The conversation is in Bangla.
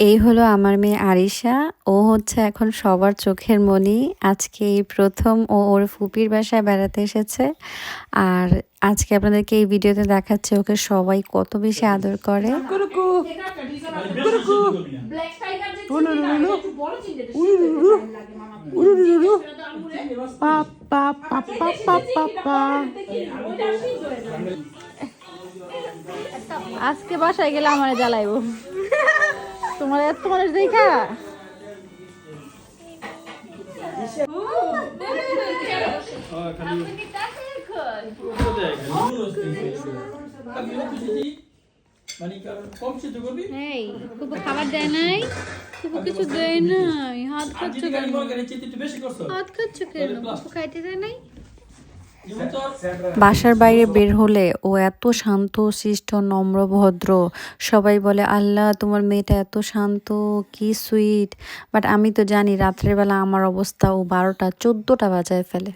এই হলো আমার মেয়ে আরিশা। ও হচ্ছে এখন সবার চোখের মণি। আজকে এই প্রথম ও ওর ফুপির বাসায় বেড়াতে এসেছে। আর আজকে আপনাদেরকে এই ভিডিওতে দেখাচ্ছে ওকে সবাই কত বেশি আদর করে। আজকে বাসায় গেলে আমারে জ্বালাইবো তোমার দেখা খাবার দেয় নাই, কিছু দেয় নাই। হাত খাচ্ছ কেন? হাত খাচ্ছ কেন? খাইতে দেয় নাই। বাসার বাইরে বের হলে ও এত শান্ত শিষ্ট নম্র ভদ্র। সবাই বলে আল্লাহ তোমার মেয়েটা এত শান্ত, কি সুইট। বাট আমি তো জানি রাত্রের বেলা আমার অবস্থা ও 12টা 14টা বাজায় ফেলে।